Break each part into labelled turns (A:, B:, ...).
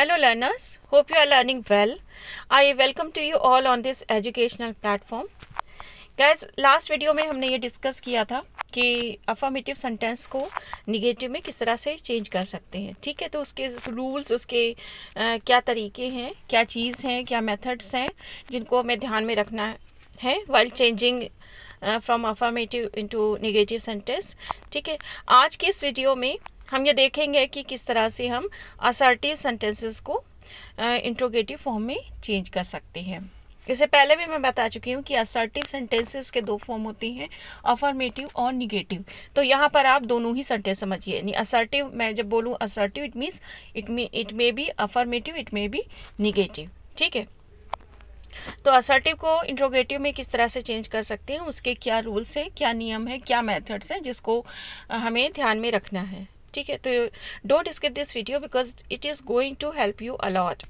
A: Hello learners, hope you are learning well. I welcome to you all on this educational platform. Guys, last video में हमने ये discuss किया था कि affirmative sentence को negative में किस तरह से चेंज कर सकते हैं. ठीक है, तो उसके रूल्स, उसके क्या तरीके हैं, क्या चीज़ हैं, क्या मेथड्स हैं जिनको हमें ध्यान में रखना है while changing from affirmative into negative sentence. ठीक है, आज के इस वीडियो में हम ये देखेंगे कि किस तरह से हम असर्टिव सेंटेंसेस को इंट्रोगेटिव फॉर्म में चेंज कर सकते हैं. इससे पहले भी मैं बता चुकी हूँ कि असर्टिव सेंटेंसेस के दो फॉर्म होती हैं, अफर्मेटिव और निगेटिव. तो यहाँ पर आप दोनों ही सेंटेंस समझिए. यानी असर्टिव, मैं जब बोलूँ assertive, it means it may be affirmative, it may be negative. ठीक है, तो असर्टिव को इंट्रोगेटिव में किस तरह से चेंज कर सकते हैं, उसके क्या रूल्स हैं, क्या नियम है, क्या मेथड्स हैं जिसको हमें ध्यान में रखना है. ठीक है, तो don't skip this video because it is going to help you a lot.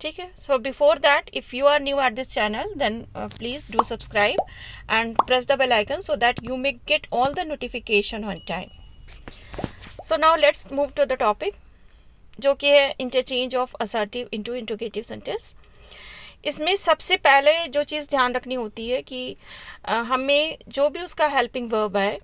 A: ठीक है, so before that, if you are new at this channel, then please do subscribe and press the bell icon so that you may get all the notification on time. So now let's move to the topic, जो कि है interchange of assertive into interrogative sentence. इसमें सबसे पहले जो चीज़ ध्यान रखनी होती है कि हमें जो भी उसका हेल्पिंग वर्ब है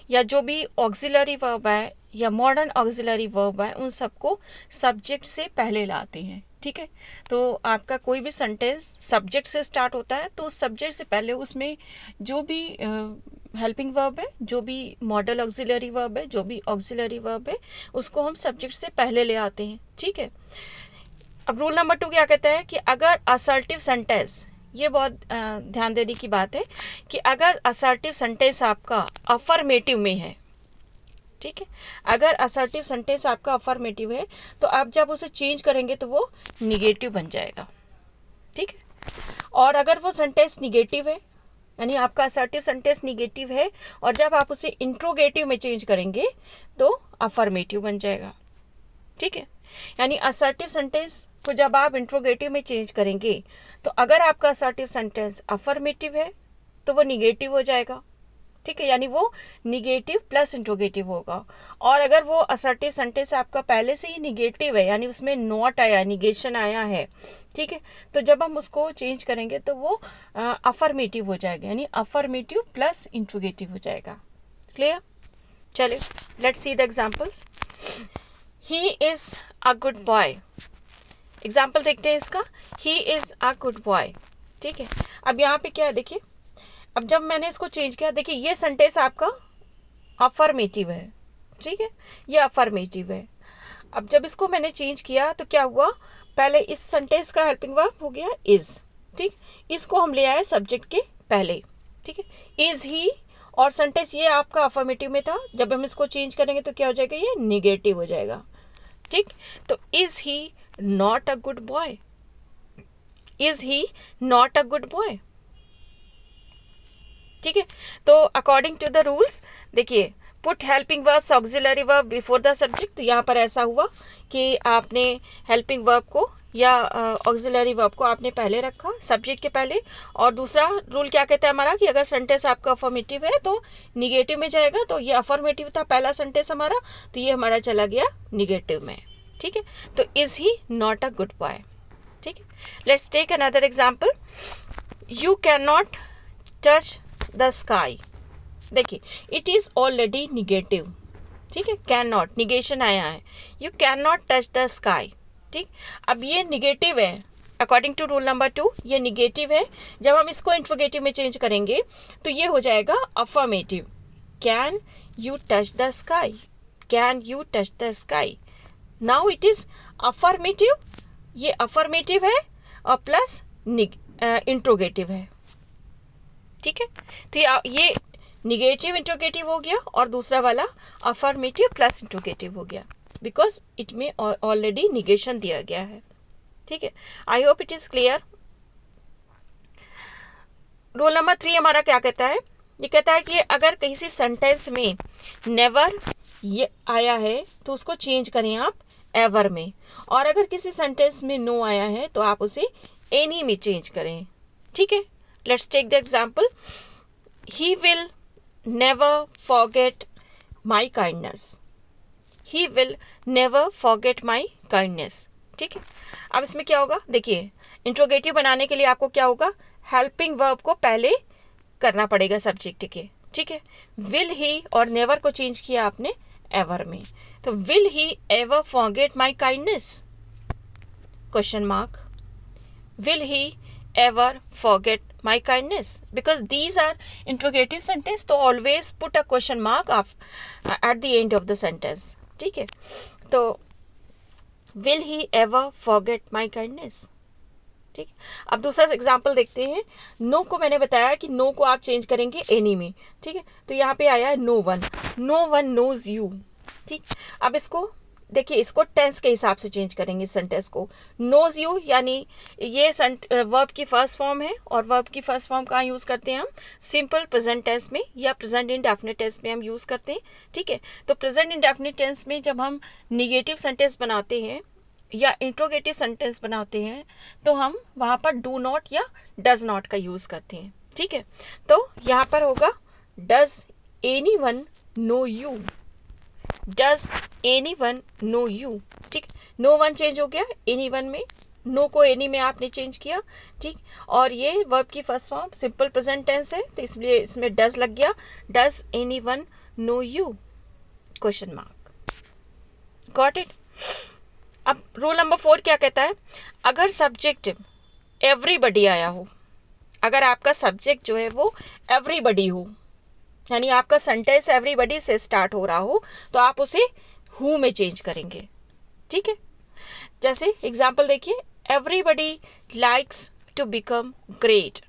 A: या जो भी ऑक्सिलरी वर्ब है या मॉडर्न ऑक्सिलरी वर्ब है, उन सबको सब्जेक्ट से पहले लाते हैं. ठीक है, तो आपका कोई भी सेंटेंस सब्जेक्ट से स्टार्ट होता है तो सब्जेक्ट से पहले उसमें जो भी हेल्पिंग वर्ब है, जो भी मॉडल ऑक्सिलरी वर्ब है, जो भी ऑक्सिलरी वर्ब है, उसको हम सब्जेक्ट से पहले ले आते हैं. ठीक है, अब रूल नंबर 2 क्या कहता है कि अगर असर्टिव सेंटेंस, ये बहुत ध्यान देने की बात है कि अगर असर्टिव सेंटेंस आपका अफर्मेटिव में है, ठीक है, अगर असर्टिव सेंटेंस आपका अफर्मेटिव है तो आप जब उसे चेंज करेंगे तो वो निगेटिव बन जाएगा. ठीक है, और अगर वो सेंटेंस निगेटिव है, यानी आपका असर्टिव सेंटेंस निगेटिव है और जब आप उसे इंट्रोगेटिव में चेंज करेंगे तो अफर्मेटिव बन जाएगा. ठीक है, यानी असर्टिव सेंटेंस को जब आप इंट्रोगेटिव में चेंज करेंगे तो अगर आपका असर्टिव सेंटेंस अफर्मेटिव है तो वो निगेटिव हो जाएगा. ठीक है, यानी वो निगेटिव प्लस इंट्रोगेटिव होगा. और अगर वो असर्टिव सेंटेंस आपका पहले से ही निगेटिव है, यानी उसमें नॉट आया, निगेशन आया है, ठीक है, तो जब हम उसको चेंज करेंगे तो वो अफर्मेटिव हो जाएगा, यानी अफर्मेटिव प्लस इंट्रोगेटिव हो जाएगा. क्लियर? चलिए, let's see the examples. He is a good boy. Example देखते हैं इसका. ही इज अ गुड बॉय. ठीक है, अब यहाँ पे क्या है देखिए, अब जब मैंने इसको चेंज किया, देखिए ये सेंटेंस आपका अफर्मेटिव है. ठीक है, ये अफर्मेटिव है. अब जब इसको मैंने चेंज किया तो क्या हुआ, पहले इस सेंटेंस का हेल्पिंग वर्ब हो गया इज. ठीक, इसको हम ले आए सब्जेक्ट के पहले. ठीक है, इज ही, और सेंटेंस ये आपका अफर्मेटिव में था, जब हम इसको चेंज करेंगे तो क्या हो जाएगा, ये निगेटिव हो जाएगा. ठीक, तो is he not a good boy. Is he not a good boy. ठीक है, तो अकॉर्डिंग टू द रूल्स देखिए, put helping verbs auxiliary verb before the subject. तो यहाँ पर ऐसा हुआ कि आपने हेल्पिंग वर्ब को या ऑक्सिलरी वर्ब को आपने पहले रखा, सब्जेक्ट के पहले. और दूसरा रूल क्या कहता है हमारा कि अगर सेंटेंस आपका अफर्मेटिव है तो निगेटिव में जाएगा. तो ये अफर्मेटिव था पहला सेंटेंस हमारा, तो ये हमारा चला गया निगेटिव में. ठीक है, तो is he not a good boy. ठीक है, let's take another example. You can not touch the sky. देखिए, इट इज ऑलरेडी निगेटिव. ठीक है, कैन नॉट, निगेशन आया है, you can not touch the sky. ठीक, अब ये निगेटिव है, अकॉर्डिंग टू रूल नंबर 2 ये निगेटिव है. जब हम इसको इंट्रोगेटिव में चेंज करेंगे तो ये हो जाएगा affirmative. Can you touch the sky, can you touch the sky. Now it is affirmative, ये अफर्मेटिव है और प्लस इंट्रोगेटिव है. ठीक है, तो ये निगेटिव इंट्रोगेटिव हो गया और दूसरा वाला अफर्मेटिव प्लस इंट्रोगेटिव हो गया, बिकॉज इट में ऑलरेडी निगेशन दिया गया है. ठीक है, आई hope it is clear. Rule number 3 हमारा क्या कहता है, ये कहता है कि अगर किसी सेंटेंस में नेवर ये आया है तो उसको चेंज करें आप एवर में, और अगर किसी सेंटेंस में नो आया है तो आप उसे एनी में चेंज करें. ठीक है, let's take the example. He will never forget my kindness. He will never forget my kindness. ठीक है, अब इसमें क्या होगा, देखिए इंट्रोगेटिव बनाने के लिए आपको क्या होगा, हेल्पिंग वर्ब को पहले करना पड़ेगा सब्जेक्ट के। ठीक है, विल ही और नेवर को चेंज किया आपने एवर में, तो will he ever forget my kindness, question mark, will he ever forget my kindness, because these are interrogative sentence, तो always put a question mark at the end of the sentence. ठीक है, तो will he ever forget my kindness. ठीक, अब दूसरा example देखते हैं। No को मैंने बताया कि नो को आप चेंज करेंगे एनी में। ठीक है, तो यहाँ पे आया है नो वन नोज यू। ठीक, अब इसको देखिए, इसको टेंस के हिसाब से चेंज करेंगे सेंटेंस को। नोज यू यानी ये वर्ब की फर्स्ट फॉर्म है, और वर्ब की फर्स्ट फॉर्म कहाँ यूज करते हैं हम, सिंपल प्रेजेंट टेंस में या प्रेजेंट इंडेफिनिट टेंस में हम यूज करते हैं। ठीक है, तो प्रेजेंट इंडेफिनिट टेंस में जब हम निगेटिव सेंटेंस बनाते हैं या इंट्रोगेटिव सेंटेंस बनाते हैं तो हम वहां पर डू नॉट या डज नॉट का यूज करते हैं। ठीक है, तो यहाँ पर होगा does anyone know you, does anyone know you. ठीक, नो वन चेंज हो गया एनीवन में, नो को एनी में आपने चेंज किया। ठीक, और ये वर्ब की first form simple present tense है, तो इसलिए इसमें डज लग गया, does anyone know you, question mark. Got it. अब रूल नंबर 4 क्या कहता है, अगर सब्जेक्ट एवरीबडी आया हो, अगर आपका सब्जेक्ट जो है वो एवरीबडी हो, यानी आपका सेंटेंस एवरीबडी से स्टार्ट हो रहा हो, तो आप उसे हु में चेंज करेंगे। ठीक है, जैसे एग्जांपल देखिए, everybody likes to become great,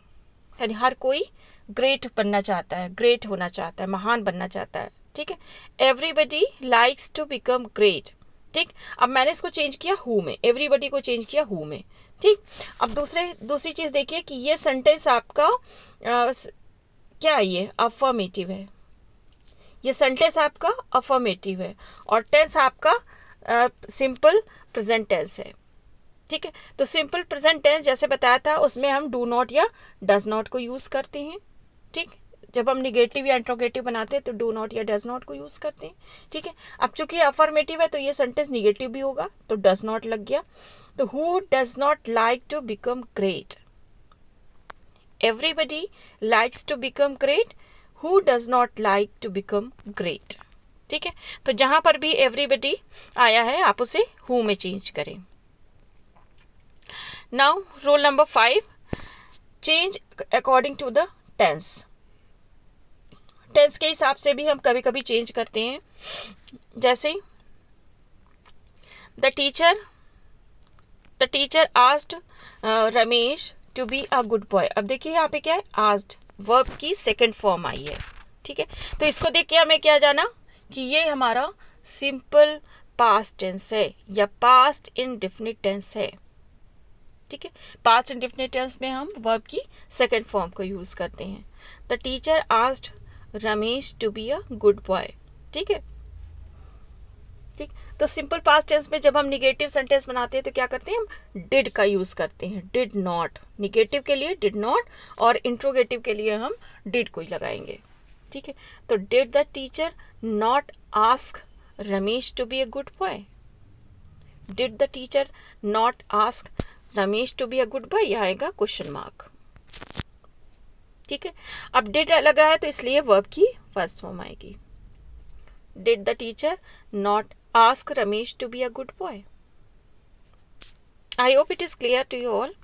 A: यानी हर कोई ग्रेट बनना चाहता है, ग्रेट होना चाहता है, महान बनना चाहता है। ठीक है, everybody likes to become great. ठीक, अब मैंने इसको चेंज किया हु में, एवरीबडी को चेंज किया हु में। ठीक, अब दूसरी चीज देखिए कि ये सेंटेंस आपका क्या है, ये अफर्मेटिव है, ये सेंटेंस आपका अफर्मेटिव है, और टेंस आपका सिंपल प्रेजेंट टेंस है। ठीक है, तो सिंपल प्रेजेंट टेंस जैसे बताया था उसमें हम डू नॉट या डज नॉट को यूज करते हैं। ठीक, जब हम निगेटिव या इंट्रोगेटिव बनाते हैं तो डू नॉट या डज नॉट को यूज करते हैं। ठीक है, अब चूंकि अफर्मेटिव है तो ये सेंटेंस निगेटिव भी होगा, तो डज नॉट लग गया, तो who does not like to become great, everybody likes to become great, who does not like to become great. ठीक है, तो जहां पर भी एवरीबडी आया है आप उसे हु में चेंज करें। Now rule number 5, change according to the tense. Tense के हिसाब से भी हम कभी कभी चेंज करते हैं, जैसे the teacher asked Ramesh to be a good boy. अब देखिए यहाँ पे क्या है, आस्क्ड वर्ब की सेकंड फॉर्म आई है। ठीक है, तो इसको देख के हमें क्या जाना कि ये हमारा सिंपल पास्ट टेंस है या पास्ट इंडेफिनिट टेंस है। ठीक है, पास्ट इंडेफिनिट टेंस में हम वर्ब की सेकंड फॉर्म को यूज करते हैं। The teacher asked Ramesh to be a good boy. ठीक है, ठीक, तो सिंपल पास्ट टेंस में जब हम निगेटिव सेंटेंस बनाते हैं तो क्या करते हैं, हम डिड का यूज करते हैं, डिड नॉट, निगेटिव के लिए डिड नॉट और इंट्रोगेटिव के लिए हम डिड को ही लगाएंगे। ठीक है, तो did the teacher not ask Ramesh to be a good boy, did the teacher not ask Ramesh to be a good boy, यह आएगा क्वेश्चन मार्क। ठीक है, अब डिड लगा है तो इसलिए वर्ब की फर्स्ट फॉर्म आएगी, did the teacher not ask Ramesh to be a good boy. I hope it is clear to you all.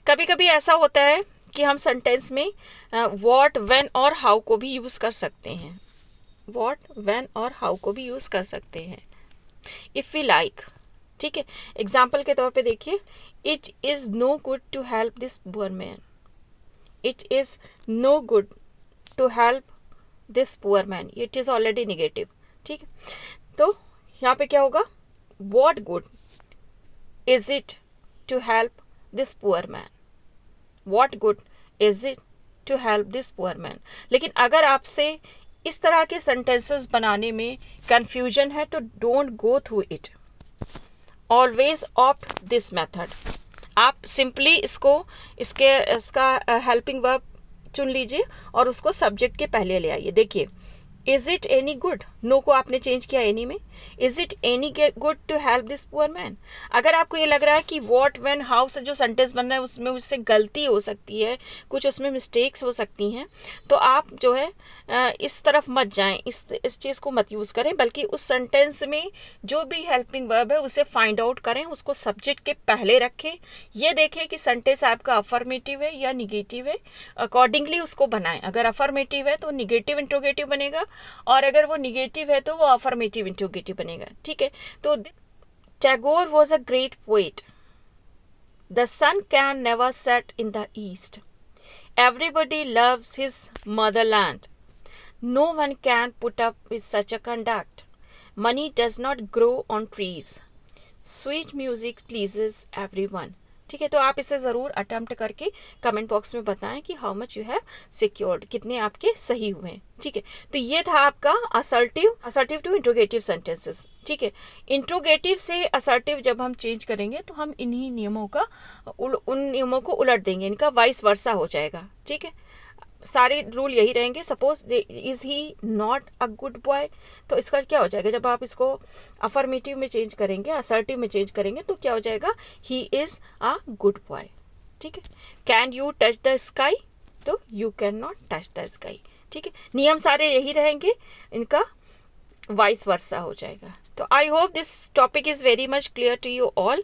A: कभी कभी ऐसा होता है कि हम सेंटेंस में व्हाट, व्हेन और हाउ को भी यूज कर सकते हैं, व्हाट, व्हेन और हाउ को भी यूज कर सकते हैं इफ वी लाइक। ठीक है, एग्जाम्पल के तौर पे देखिए, it is no good to help this poor man, it is no good to help this poor man, it is already negative. ठीक है, तो यहाँ पे क्या होगा, what good is it to help this poor man, what good is it to help this poor man. लेकिन अगर आपसे इस तरह के सेंटेंसेस बनाने में कंफ्यूजन है तो don't go through it, always opt this method. आप सिंपली इसका हेल्पिंग वर्ब चुन लीजिए और उसको सब्जेक्ट के पहले ले आइए। देखिए, is it any good, no को आपने चेंज किया एनी में। Is it any good to help this poor man. अगर आपको ये लग रहा है कि वॉट व्हेन हाउ से जो सेंटेंस बन रहा है उसमें उससे गलती हो सकती है, कुछ उसमें मिस्टेक्स हो सकती हैं, तो आप जो है इस तरफ मत जाएं, इस चीज़ को मत यूज़ करें, बल्कि उस सेंटेंस में जो भी हेल्पिंग वर्ब है उसे फाइंड आउट करें, उसको सब्जेक्ट के पहले रखें, ये देखें कि सेंटेंस आपका अफर्मेटिव है या निगेटिव है, अकॉर्डिंगली उसको बनाएं। अगर अफर्मेटिव है तो निगेटिव इंट्रोगेटिव बनेगा, और अगर वो निगेटिव है तो वो अफर्मेटिव इंट्रोगेटिव बनेगा। ठीक है, तो Tagore was a great poet. The sun can never set in the east. Everybody loves his motherland. No one can put up with such a conduct. Money does not grow on trees. Sweet music pleases everyone. ठीक है, तो आप इसे ज़रूर attempt करके comment box में बताएं कि how much you have secured, कितने आपके सही हुए हैं। ठीक है, तो ये था आपका असर्टिव टू इंट्रोगेटिव सेंटेंसेस। ठीक है, इंट्रोगेटिव से असर्टिव जब हम चेंज करेंगे तो हम इन्हीं नियमों का उन नियमों को उलट देंगे, इनका वाइस वर्सा हो जाएगा। ठीक है, सारे रूल यही रहेंगे। Suppose is he not a good boy, तो इसका क्या हो जाएगा, जब आप इसको अफर्मेटिव में चेंज करेंगे, असर्टिव में चेंज करेंगे, तो क्या हो जाएगा, he is a good boy. ठीक है, can you touch the sky, तो you can not touch the sky. ठीक है, नियम सारे यही रहेंगे, इनका वाइस वर्सा हो जाएगा। तो I hope this topic is very much clear to you all.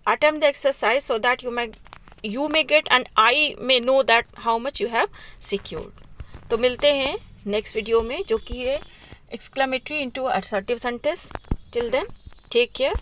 A: Attempt the exercise so that you may get and I may know that how much you have secured. तो मिलते हैं next video में, जो कि है exclamatory into assertive sentence. Till then, take care.